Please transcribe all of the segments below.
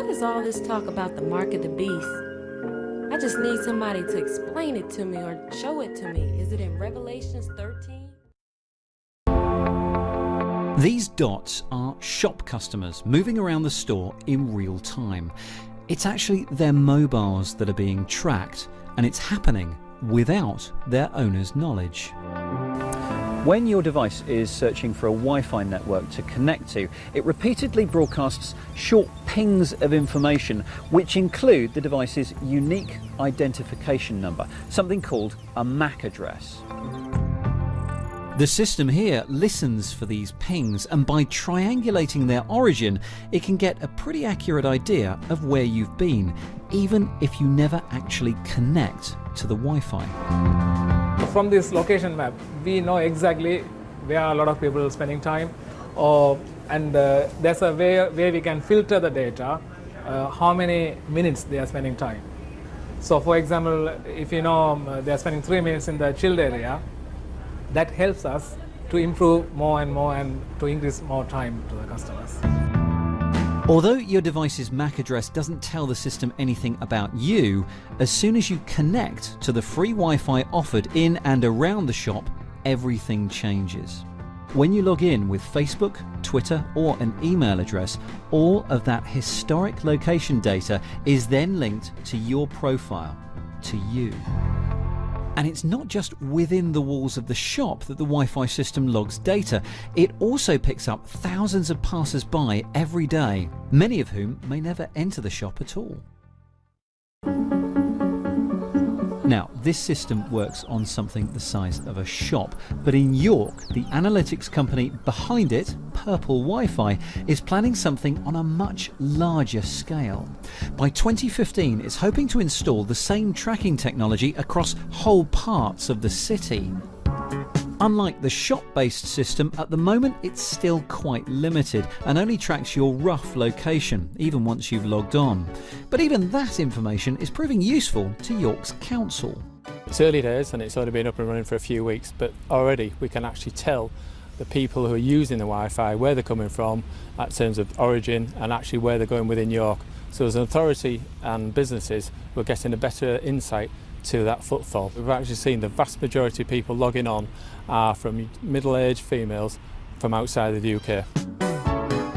What is all this talk about the mark of the beast? I just need somebody to explain it to me or show it to me. Is it in Revelations 13? These dots are shop customers moving around the store in real time. It's actually their mobiles that are being tracked, and it's happening without their owner's knowledge. When your device is searching for a Wi-Fi network to connect to, it repeatedly broadcasts short pings of information which include the device's unique identification number, something called a MAC address. The system here listens for these pings, and by triangulating their origin, it can get a pretty accurate idea of where you've been, even if you never actually connect to the Wi-Fi. From this location map, we know exactly where a lot of people are spending time, and there's a way where we can filter the data, how many minutes they are spending time. So for example, if you know they are spending 3 minutes in the chilled area, that helps us to improve more and more and to increase more time to the customers. Although your device's MAC address doesn't tell the system anything about you, as soon as you connect to the free Wi-Fi offered in and around the shop, everything changes. When you log in with Facebook, Twitter or an email address, all of that historic location data is then linked to your profile, to you. And it's not just within the walls of the shop that the Wi-Fi system logs data. It also picks up thousands of passers-by every day, many of whom may never enter the shop at all. Now, this system works on something the size of a shop, but in York, the analytics company behind it, Purple Wi-Fi, is planning something on a much larger scale. By 2015, it's hoping to install the same tracking technology across whole parts of the city. Unlike the shop-based system, at the moment it's still quite limited and only tracks your rough location, even once you've logged on. But even that information is proving useful to York's council. It's early days and it's only been up and running for a few weeks, but already we can actually tell the people who are using the Wi-Fi where they're coming from in terms of origin and actually where they're going within York. So as an authority and businesses, we're getting a better insight to that footfall. We've actually seen the vast majority of people logging on are from middle-aged females from outside of the UK.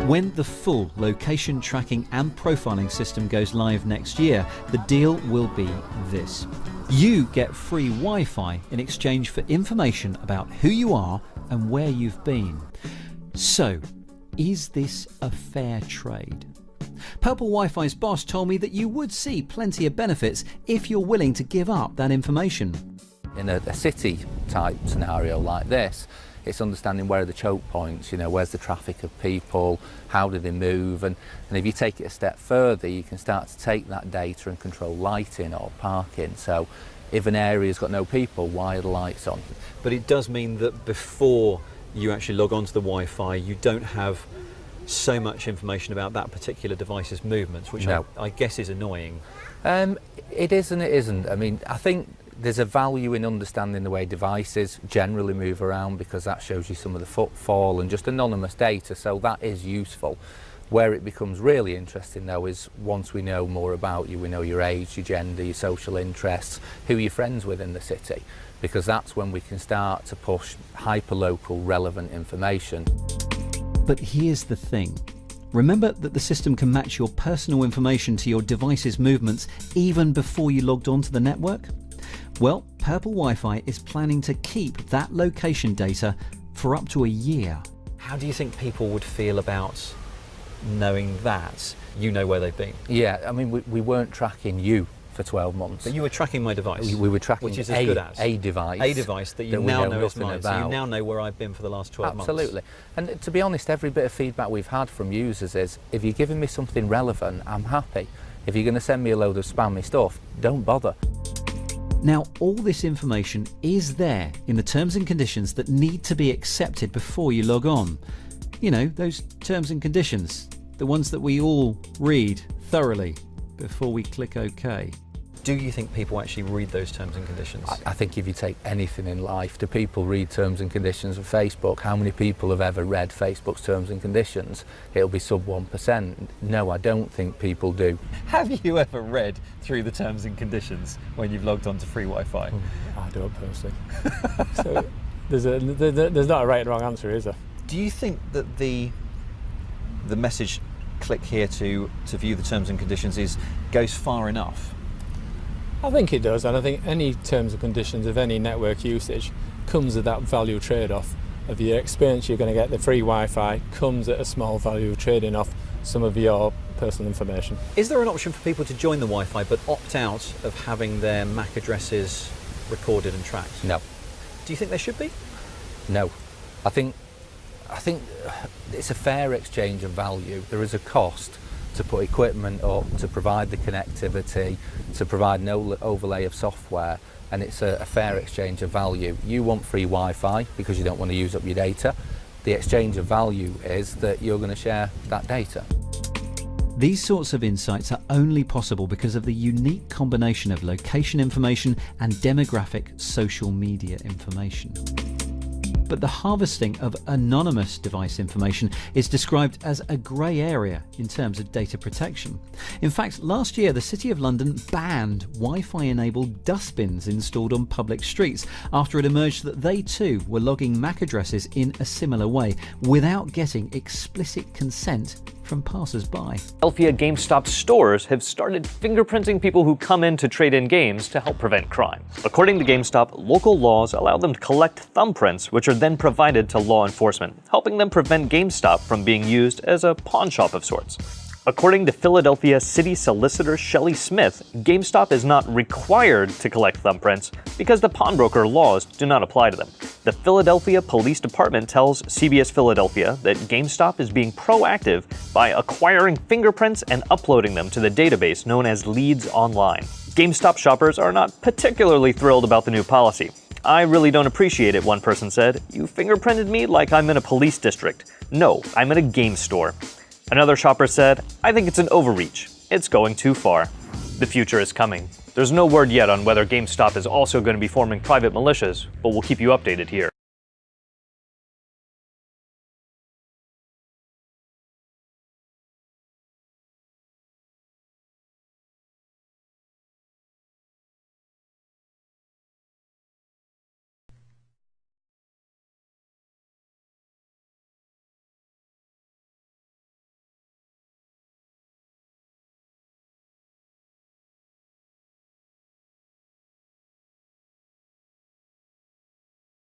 When the full location tracking and profiling system goes live next year, the deal will be this. You get free Wi-Fi in exchange for information about who you are and where you've been. So, is this a fair trade? Purple Wi-Fi's boss told me that you would see plenty of benefits if you're willing to give up that information. In a city type scenario like this, it's understanding where are the choke points, you know, where's the traffic of people, how do they move, and if you take it a step further, you can start to take that data and control lighting or parking. So if an area's got no people, why are the lights on? But it does mean that before you actually log on to the Wi-Fi, you don't have so much information about that particular device's movements, which no. I guess is annoying. It is and it isn't. I mean, I think there's a value in understanding the way devices generally move around, because that shows you some of the footfall and just anonymous data, so that is useful. Where it becomes really interesting though is once we know more about you, we know your age, your gender, your social interests, who you're friends with in the city, because that's when we can start to push hyper-local relevant information. But here's the thing. Remember that the system can match your personal information to your device's movements even before you logged onto the network? Well, Purple Wi-Fi is planning to keep that location data for up to a year. How do you think people would feel about knowing that you know where they've been? Yeah, I mean, we weren't tracking you for 12 months. But you were tracking my device. We were tracking which is as good as a device. A device that you now know is mine. So you now know where I've been for the last 12 months. Absolutely. And to be honest, every bit of feedback we've had from users is, if you're giving me something relevant, I'm happy. If you're going to send me a load of spammy stuff, don't bother. Now, all this information is there in the terms and conditions that need to be accepted before you log on. You know, those terms and conditions, the ones that we all read thoroughly before we click OK. Do you think people actually read those terms and conditions? I think if you take anything in life, do people read terms and conditions of Facebook? How many people have ever read Facebook's terms and conditions? It'll be sub 1%. No, I don't think people do. Have you ever read through the terms and conditions when you've logged on to free Wi-Fi? I don't personally. So there's not a right and wrong answer, is there? Do you think that the message click here to view the terms and conditions goes far enough? I think it does, and I think any terms and conditions of any network usage comes with that value trade-off of your experience. You're going to get the free Wi-Fi comes at a small value trading off some of your personal information. Is there an option for people to join the Wi-Fi but opt out of having their MAC addresses recorded and tracked? No. Do you think there should be? No. I think it's a fair exchange of value. There is a cost to put equipment up, to provide the connectivity, to provide no overlay of software, and it's a fair exchange of value. You want free Wi-Fi because you don't want to use up your data. The exchange of value is that you're going to share that data. These sorts of insights are only possible because of the unique combination of location information and demographic social media information. But the harvesting of anonymous device information is described as a grey area in terms of data protection. In fact, last year the City of London banned Wi-Fi enabled dustbins installed on public streets after it emerged that they too were logging MAC addresses in a similar way without getting explicit consent from passers-by. Philadelphia GameStop stores have started fingerprinting people who come in to trade in games to help prevent crime. According to GameStop, local laws allow them to collect thumbprints, which are then provided to law enforcement, helping them prevent GameStop from being used as a pawn shop of sorts. According to Philadelphia City Solicitor Shelley Smith, GameStop is not required to collect thumbprints because the pawnbroker laws do not apply to them. The Philadelphia Police Department tells CBS Philadelphia that GameStop is being proactive by acquiring fingerprints and uploading them to the database known as Leads Online. GameStop shoppers are not particularly thrilled about the new policy. "I really don't appreciate it," one person said. "You fingerprinted me like I'm in a police district. No, I'm in a game store." Another shopper said, "I think it's an overreach. It's going too far." The future is coming. There's no word yet on whether GameStop is also going to be forming private militias, but we'll keep you updated here.